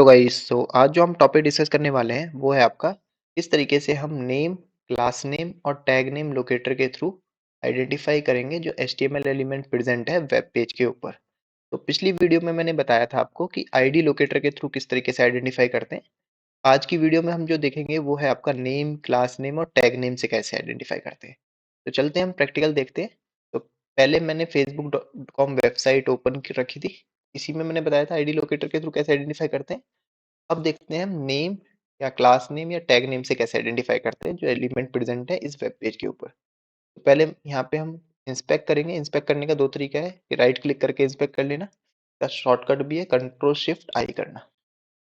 तो गाइस आज जो हम टॉपिक डिस्कस करने वाले हैं वो है आपका किस तरीके से हम नेम, क्लास नेम और टैग नेम लोकेटर के थ्रू आइडेंटिफाई करेंगे जो एचटीएमएल एलिमेंट प्रेजेंट है वेब पेज के ऊपर। तो पिछली वीडियो में मैंने बताया था आपको कि आईडी लोकेटर के थ्रू किस तरीके से आइडेंटिफाई करते हैं। आज की वीडियो में हम जो देखेंगे वो है आपका नेम, क्लास नेम और टैग नेम से कैसे आइडेंटिफाई करते हैं। तो चलते हैं हम प्रैक्टिकल देखते हैं। तो पहले मैंने facebook.com वेबसाइट ओपन रखी थी। इसी में मैंने बताया था आईडी लोकेटर के थ्रू कैसे आइडेंटिफाई करते हैं। अब देखते हैं हम नेम या क्लास नेम या टैग नेम से कैसे आइडेंटिफाई करते हैं जो एलिमेंट प्रेजेंट है इस वेब पेज के ऊपर। तो पहले यहाँ पे हम इंस्पेक्ट करेंगे। इंस्पेक्ट करने का दो तरीका है कि राइट क्लिक करके इंस्पेक्ट कर लेना, का शॉर्टकट भी है कंट्रोल शिफ्ट आई करना।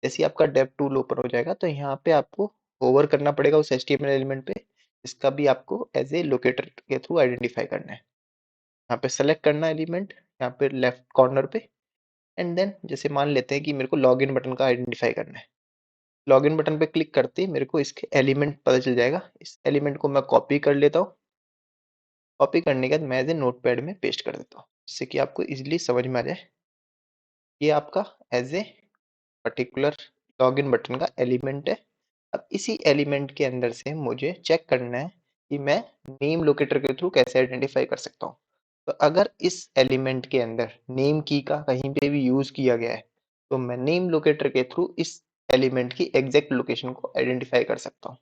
जैसे ही आपका डेव टूल ओपन हो जाएगा तो यहाँ पे आपको होवर करना पड़ेगा उस एचटीएमएल एलिमेंट पे। इसका भी आपको एज ए लोकेटर के थ्रू आइडेंटिफाई करना है। यहाँ पे सेलेक्ट करना एलिमेंट, यहाँ पे लेफ्ट कॉर्नर पे, एंड देन जैसे मान लेते हैं कि मेरे को लॉगिन बटन का आइडेंटिफाई करना है। लॉगिन बटन पे क्लिक करते ही मेरे को इसके एलिमेंट पता चल जाएगा। इस एलिमेंट को मैं कॉपी कर लेता हूँ। कॉपी करने के बाद मैं एज ए नोटपैड में पेस्ट कर देता हूँ जिससे कि आपको इजीली समझ में आ जाए। ये आपका as a particular login button का एलिमेंट है। अब इसी एलिमेंट के अंदर से मुझे चेक करना है कि मैं नेम लोकेटर के थ्रू कैसे आइडेंटिफाई कर सकता हूँ। तो अगर इस एलिमेंट के अंदर नेम की का कहीं पे भी यूज किया गया है तो मैं नेम लोकेटर के थ्रू इस एलिमेंट की एग्जैक्ट लोकेशन को आइडेंटिफाई कर सकता हूँ।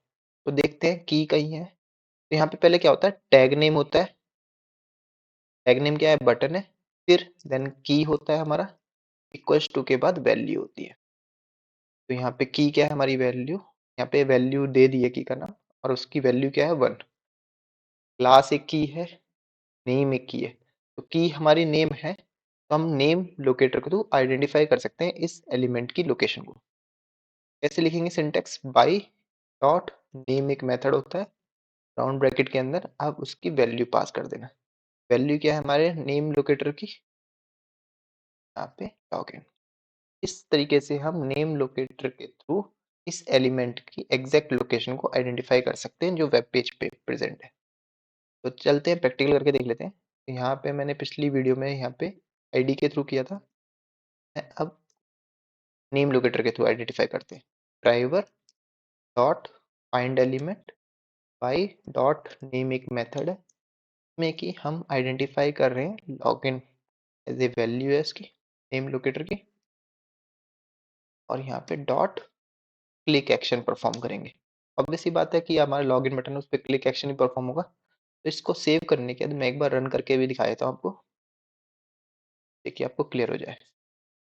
तो देखते हैं की कहीं है। तो यहाँ पे पहले क्या होता है, टैग नेम होता है। टैग नेम क्या है, बटन है। फिर देन की होता है हमारा, इक्वल्स टू के बाद वैल्यू होती है। तो यहाँ पे की क्या है, हमारी वैल्यू। यहाँ पे वैल्यू दे दी है की का नाम, और उसकी वैल्यू क्या है 1। क्लास एक की है, नेम एक की है। तो की हमारी नेम है तो हम नेम लोकेटर के थ्रू आइडेंटिफाई कर सकते हैं इस एलिमेंट की लोकेशन को। कैसे लिखेंगे, सिंटेक्स बाई डॉट नेम एक मेथड होता है, राउंड ब्रैकेट के अंदर आप उसकी वैल्यू पास कर देना। वैल्यू क्या है हमारे नेम लोकेटर की, यहाँ पे लॉगिन। इस तरीके से हम नेम लोकेटर के थ्रू इस एलिमेंट की एग्जैक्ट लोकेशन को आइडेंटिफाई कर सकते हैं जो वेब पेज पे प्रेजेंट है। तो चलते हैं प्रैक्टिकल करके देख लेते हैं। तो यहाँ पे मैंने पिछली वीडियो में यहाँ पे आईडी के थ्रू किया था। अब नेम लोकेटर के थ्रू आइडेंटिफाई करते हैं। Driver dot find element by dot name एक मेथड है में कि हम आइडेंटिफाई कर रहे हैं लॉगिन एज ए वैल्यू है इसकी नेम लोकेटर की, और यहाँ पे डॉट क्लिक एक्शन परफॉर्म करेंगे। ऑब्वियस सी बात है कि हमारा लॉगिन बटन है उस पर क्लिक एक्शन ही परफॉर्म होगा। तो इसको सेव करने के बाद मैं एक बार रन करके भी दिखा देता हूँ आपको, देखिए आपको क्लियर हो जाए।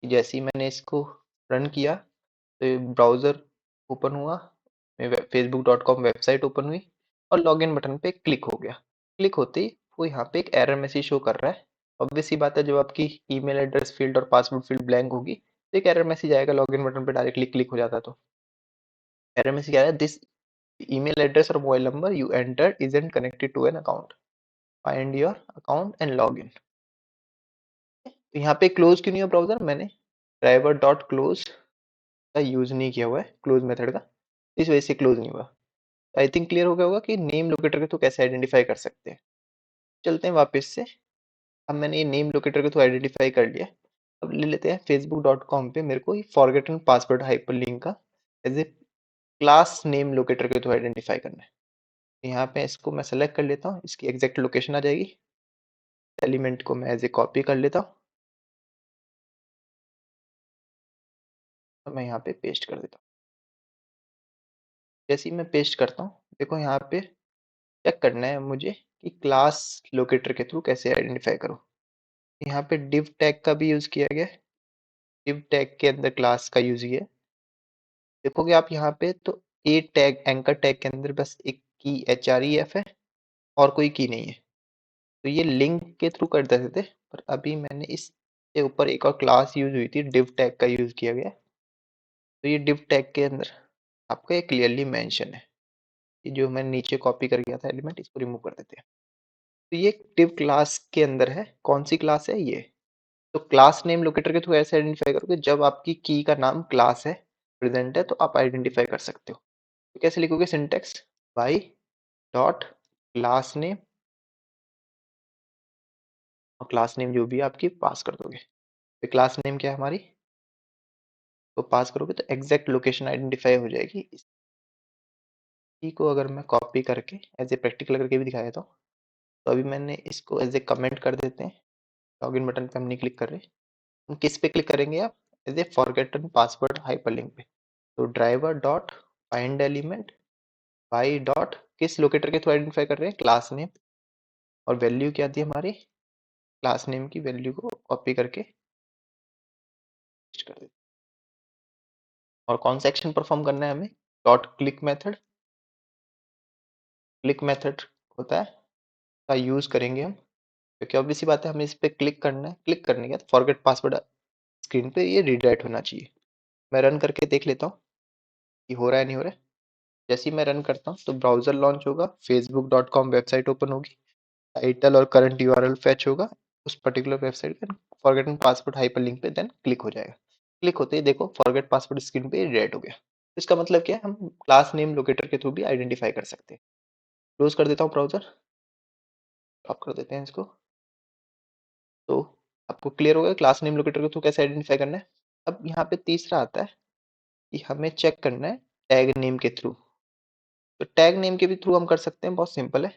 जैसे ही मैंने इसको रन किया तो ब्राउज़र ओपन हुआ, facebook.com वेबसाइट ओपन हुई और लॉगिन बटन पे क्लिक हो गया। क्लिक होते ही वो यहाँ पे एक एरर मैसेज शो कर रहा है। ऑब्वियस सी बात है, जब आपकी ईमेल एड्रेस फील्ड और पासवर्ड फील्ड ब्लैंक होगी तो एक एरर मैसेज आएगा लॉगिन बटन पे डायरेक्टली क्लिक हो जाता। तो एरर मैसेज क्या है, दिस ईमेल एड्रेस और mobile number you enter isn't connected to an account, find your account and log in। तो यहाँ पे क्लोज क्यों नहीं हुआ ब्राउजर, मैंने ड्राइवर डॉट क्लोज का यूज नहीं किया हुआ है, क्लोज मेथड का, इस वजह से क्लोज नहीं हुआ। आई थिंक क्लियर हो गया होगा कि नेम लोकेटर के थ्रू कैसे आइडेंटिफाई कर सकते हैं। चलते हैं वापस से। अब मैंने ये नेम लोकेटर के थ्रू आइडेंटिफाई कर लिया। अब ले लेते हैं facebook.com पे मेरे को फॉरगेटन पासवर्ड हाइपर लिंक का as a class name locator के थ्रू आइडेंटिफाई करना है। यहाँ पे इसको मैं सेलेक्ट कर लेता हूँ, इसकी एग्जैक्ट लोकेशन आ जाएगी। एलिमेंट को मैं एज ए कॉपी कर लेता हूँ और मैं यहाँ पे पेस्ट कर देता हूँ। जैसे ही मैं पेस्ट करता हूँ देखो यहाँ पे चेक करना है मुझे कि क्लास लोकेटर के थ्रू कैसे आइडेंटिफाई करूँ। यहाँ पे div टैग का भी यूज किया गया है। div टैग के अंदर क्लास का यूज किया है। देखोगे आप यहाँ पे तो ए टैग एंकर टैग के अंदर बस एक की href है और कोई की नहीं है। तो ये लिंक के थ्रू कर देते थे, पर अभी मैंने इसके ऊपर एक और क्लास यूज हुई थी, div टैग का यूज किया गया। तो ये div टैग के अंदर आपका ये क्लियरली मेंशन है। ये जो मैंने नीचे कॉपी कर गया था एलिमेंट, इसको रिमूव कर देते हैं। तो ये div क्लास के अंदर है। कौन सी क्लास है ये, तो क्लास नेम लोकेटर के थ्रू ऐसे आइडेंटिफाई करोगे जब आपकी की का नाम क्लास है, प्रेजेंट है, तो आप आइडेंटिफाई कर सकते हो। तो कैसे लिखोगे, syntax by dot class name, और क्लास नेम जो भी है आपकी पास कर दोगे। तो क्लास नेम क्या है हमारी तो पास करोगे तो एग्जैक्ट लोकेशन आइडेंटिफाई हो जाएगी। इसी को अगर मैं कॉपी करके एज ए प्रैक्टिकल करके भी दिखाया था, तो अभी मैंने इसको एज ए कमेंट कर देते हैं। लॉगिन बटन पे हम नहीं क्लिक कर रहे। हम किस पे क्लिक करेंगे आप? As a forgotten password hyperlink पे। तो driver dot find element by dot किस लोकेटर के थ्रू आइडेंटिफाई कर रहे हैं? Class name. और वैल्यू क्या थी हमारी? क्लास नेम की वैल्यू को कॉपी करके पेस्ट कर देते हैं। और कौन सा एक्शन परफॉर्म करना है हमें? Dot click method. Click method होता है का यूज करेंगे हम, क्योंकि ऑब्वियस सी बात है हमें इस पे क्लिक करना है। क्लिक करने के बाद फॉरगेट पासवर्ड स्क्रीन पे ये रीडायरेक्ट होना चाहिए। मैं रन करके देख लेता हूँ कि हो रहा है नहीं हो रहा है। जैसे ही मैं रन करता हूँ तो ब्राउजर लॉन्च होगा, facebook.com वेबसाइट ओपन होगी, टाइटल और करंट यूआरएल फेच होगा उस पर्टिकुलर वेबसाइट पे, फॉरगेटन पासवर्ड हाइपरलिंक पे देन क्लिक हो जाएगा। क्लिक होते ही देखो फॉरगेट पासवर्ड स्क्रीन पे रीडायरेक्ट हो गया। इसका मतलब क्या है? हम क्लास नेम लोकेटर के थ्रू भी आइडेंटिफाई कर सकते हैं। क्लोज कर देता हूँ ब्राउजर, ऑफ कर देते हैं इसको। तो आपको क्लियर होगा क्लास नेम लोकेटर के थ्रू कैसे आइडेंटिफाई करना है। अब यहाँ पे तीसरा आता है कि हमें चेक करना है टैग नेम के थ्रू। तो टैग नेम के भी थ्रू हम कर सकते हैं, बहुत सिंपल है।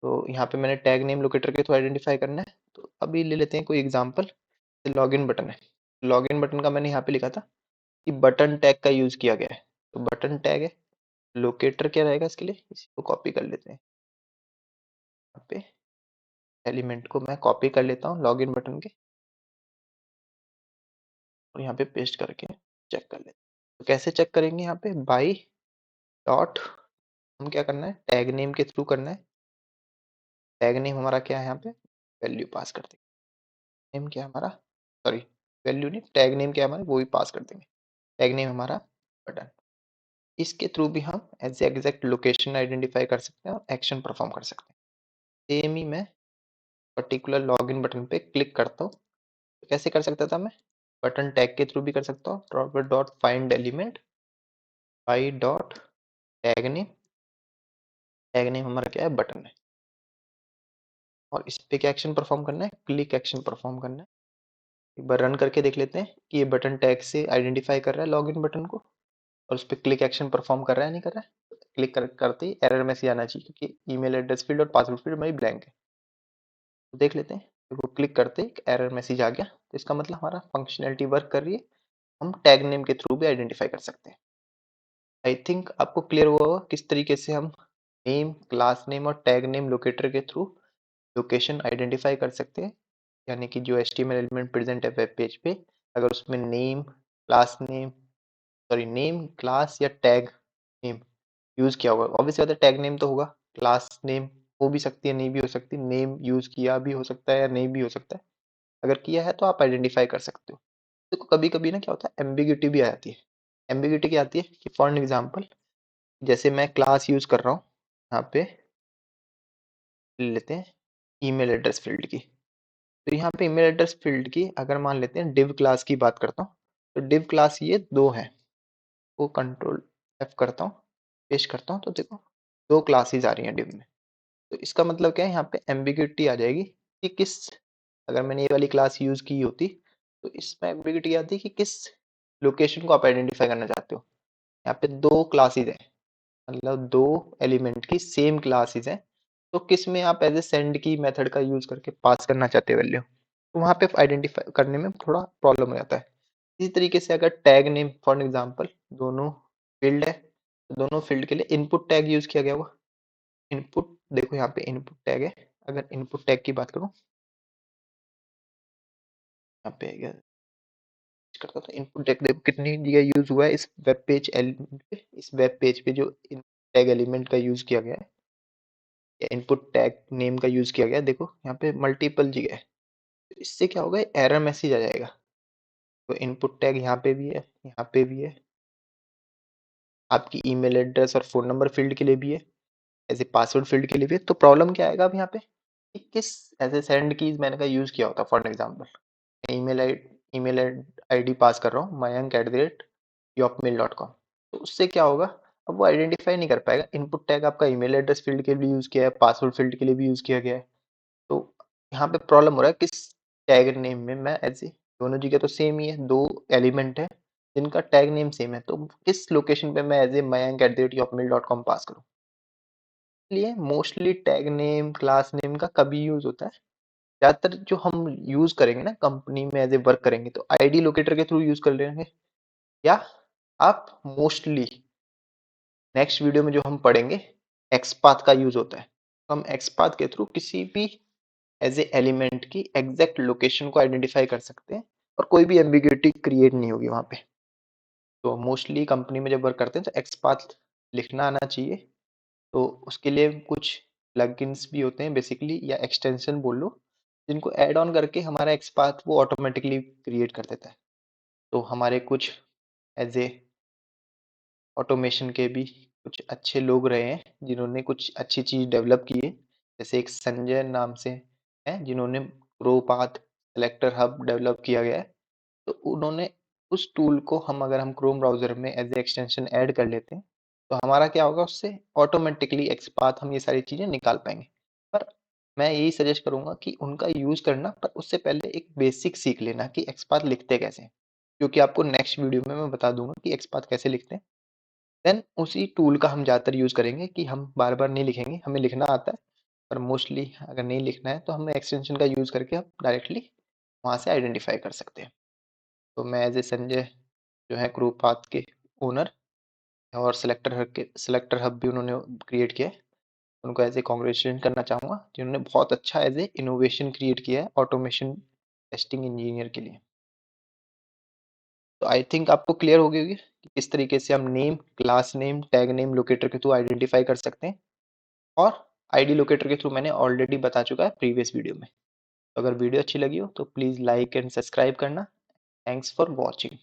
तो यहाँ पे मैंने टैग नेम लोकेटर के थ्रू आइडेंटिफाई करना है। तो अभी ले लेते हैं कोई एग्जांपल। लॉगिन बटन है। लॉगिन बटन का मैंने यहाँ पे लिखा था कि बटन टैग का यूज किया गया है। तो बटन टैग है, लोकेटर क्या रहेगा इसके लिए? इसी को कॉपी कर लेते हैं। यहाँ पे एलिमेंट को मैं कॉपी कर लेता हूँ लॉगिन बटन के, और यहाँ पे पेस्ट करके चेक कर लेते हैं। तो कैसे चेक करेंगे? यहाँ पे बाई डॉट हम क्या करना है? टैग नेम के थ्रू करना है। टैग नेम हमारा क्या है? यहाँ पे वैल्यू पास कर देंगे। नेम क्या है हमारा? सॉरी, वैल्यू नहीं, टैग नेम क्या है हमारा, वो भी पास कर देंगे। टैग नेम हमारा बटन। इसके थ्रू भी हम एज एग्जैक्ट लोकेशन आइडेंटिफाई कर सकते हैं और एक्शन परफॉर्म कर सकते हैं। सेम ही मैं पर्टिकुलर लॉगिन बटन पे क्लिक करता हूँ। तो कैसे कर सकता था मैं? बटन टैग के थ्रू भी कर सकता हूँ। Dropper dot find element by dot tag name. Tag name हमारा क्या है? बटन है। और इस पे क्या एक्शन परफॉर्म करना है? क्लिक एक्शन परफॉर्म करना है। एक बार रन करके देख लेते हैं कि ये बटन टैग से आइडेंटिफाई कर रहा है लॉगिन बटन को, और उस पर क्लिक एक्शन परफॉर्म कर रहा है नहीं कर रहा है। क्लिक करते ही एरर मैसेज आना चाहिए, क्योंकि ईमेल एड्रेस फील्ड और पासवर्ड फील्ड हमारी ब्लैंक है। तो देख लेते हैं, देखो क्लिक करते ही एरर मैसेज आ गया। तो इसका मतलब हमारा फंक्शनैलिटी वर्क कर रही है। हम टैग नेम के थ्रू भी आइडेंटिफाई कर सकते हैं। आई थिंक आपको क्लियर हुआ होगा किस तरीके से हम नेम, क्लास नेम और टैग नेम लोकेटर के थ्रू लोकेशन आइडेंटिफाई कर सकते हैं। यानी कि जो HTML एलिमेंट प्रेजेंट है वेब पेज पे, अगर उसमें name, class name, sorry name, class या टैग नेम यूज किया होगा। ऑब्वियसली बात है टैग नेम तो होगा, क्लास नेम हो भी सकती है नहीं भी हो सकती, नेम यूज किया भी हो सकता है या नहीं भी हो सकता है। अगर किया है तो आप आइडेंटिफाई कर सकते हो। देखो कभी कभी ना क्या होता है, एम्बिग्यूटी भी आ जाती है। एम्बिग्यूटी क्या आती है कि फॉर एन एग्जाम्पल, जैसे मैं क्लास यूज कर रहा हूँ, यहाँ पे ले लेते हैं ईमेल एड्रेस फील्ड की। तो यहाँ पे ईमेल एड्रेस फील्ड की अगर मान लेते हैं डिव क्लास की बात करता हूँ, तो डिव क्लास ये दो है। वो कंट्रोल F करता हूँ, पेस्ट करता हूँ, तो देखो दो क्लासेस आ रही हैं डिव में। तो इसका मतलब क्या है? यहाँ पे एम्बिग्यूटी आ जाएगी कि किस, अगर मैंने ये वाली क्लास यूज की होती तो इसमें एम्बिग्यूटी आती कि किस लोकेशन को आप आइडेंटिफाई करना चाहते हो। यहाँ पे दो क्लासेस हैं, मतलब दो एलिमेंट की सेम क्लासेस हैं। तो किस में आप एज ए सेंड की मेथड का यूज करके पास करना चाहते हो वैल्यू, तो वहाँ पे आइडेंटिफाई करने में थोड़ा प्रॉब्लम हो जाता है। इसी तरीके से अगर टैग नेम फॉर एग्जांपल दोनों फील्ड है, तो दोनों फील्ड के लिए इनपुट टैग यूज किया गया होगा। इनपुट देखो यहाँ पे इनपुट टैग है। अगर इनपुट टैग की बात करूँ, यहाँ पे करता था इनपुट टैग, देखो कितनी जगह यूज हुआ है इस वेब पेज एलिमेंट पे। इस वेब पेज पे जो टैग एलिमेंट का यूज किया गया है या इनपुट टैग नेम का यूज किया गया है, देखो यहाँ पे मल्टीपल जगह है। तो इससे क्या होगा? एरर मैसेज आ जाएगा। तो इनपुट टैग यहाँ पे भी है, यहाँ पे भी है, आपकी ईमेल एड्रेस और फोन नंबर फील्ड के लिए भी है, ऐसे पासवर्ड फील्ड के लिए भी है। तो प्रॉब्लम क्या आएगा अब यहाँ पे कि किस ऐसे सेंड कीज मैंने का यूज किया होता। फॉर एग्जाम्पल ईमेल आईडी पास कर रहा हूँ mayank@yopmail.com। तो उससे क्या होगा? अब वो आइडेंटिफाई नहीं कर पाएगा। इनपुट टैग आपका ईमेल एड्रेस फील्ड के लिए यूज किया है, पासवर्ड फील्ड के लिए भी यूज किया गया है। तो यहाँ पे प्रॉब्लम हो रहा है किस टैग नेम में मैं ऐसे, दोनों जगह तो सेम ही है, दो एलिमेंट है, जिनका टैग नेम सेम है, तो किस लोकेशन पे मैं एज ए mayank@yahoo.com पास करूँ? इसलिए mostly tag name, class name का कभी यूज होता है, ज्यादातर जो हम यूज करेंगे ना कंपनी में एज ए वर्क करेंगे तो आईडी लोकेटर के थ्रू यूज कर लेंगे, या आप मोस्टली नेक्स्ट वीडियो में जो हम पढ़ेंगे एक्सपाथ का यूज होता है, तो हम एक्सपाथ के थ्रू किसी भी एज ए एलिमेंट की एग्जैक्ट लोकेशन को आइडेंटिफाई कर सकते हैं और कोई भी एम्बिग्यूटी क्रिएट नहीं होगी वहां पे। तो मोस्टली कंपनी में जब वर्क करते हैं तो एक्सपाथ लिखना आना चाहिए। तो उसके लिए कुछ प्लगइन्स भी होते हैं बेसिकली, या एक्सटेंशन बोल लो, जिनको ऐड ऑन करके हमारा एक्सपाथ वो ऑटोमेटिकली क्रिएट कर देता है। तो हमारे कुछ एज ए ऑटोमेशन के भी कुछ अच्छे लोग रहे हैं जिन्होंने कुछ अच्छी चीज डेवलप की है, जैसे एक संजय नाम से है जिन्होंने प्रोपाथ सेलेक्टर हब डेवलप किया गया है। तो उन्होंने उस टूल को हम अगर हम क्रोम ब्राउज़र में एज़ ए एक्सटेंशन ऐड कर लेते हैं, तो हमारा क्या होगा उससे ऑटोमेटिकली एक्सपाथ हम ये सारी चीज़ें निकाल पाएँगे। पर मैं यही सजेस्ट करूँगा कि उनका यूज़ करना, पर उससे पहले एक बेसिक सीख लेना कि एक्सपाथ लिखते कैसे हैं। क्योंकि आपको नेक्स्ट वीडियो में मैं बता दूँगा कि एक्सपाथ कैसे लिखते हैं। देन उसी टूल का हम ज़्यादातर यूज़ करेंगे कि हम बार-बार नहीं लिखेंगे, हमें लिखना आता है, पर मोस्टली अगर नहीं लिखना है तो हम एक्सटेंशन का यूज़ करके हम डायरेक्टली वहाँ से आइडेंटिफ़ाई कर सकते हैं। तो मैं एज ए संजय जो है क्रूपाथ के ओनर, और सेलेक्टर हब भी उन्होंने क्रिएट किया है, उनको एज ए कॉन्ग्रेचुलेशन करना चाहूँगा जिन्होंने बहुत अच्छा एज ए इनोवेशन क्रिएट किया है ऑटोमेशन टेस्टिंग इंजीनियर के लिए। तो आई थिंक आपको क्लियर हो गई होगी कि किस तरीके से हम name, class name, tag name, locator के थ्रू आइडेंटिफाई कर सकते हैं, और आईडी लोकेटर के थ्रू मैंने ऑलरेडी बता चुका है प्रीवियस वीडियो में। तो अगर वीडियो अच्छी लगी हो तो प्लीज़ लाइक एंड सब्सक्राइब करना। Thanks for watching.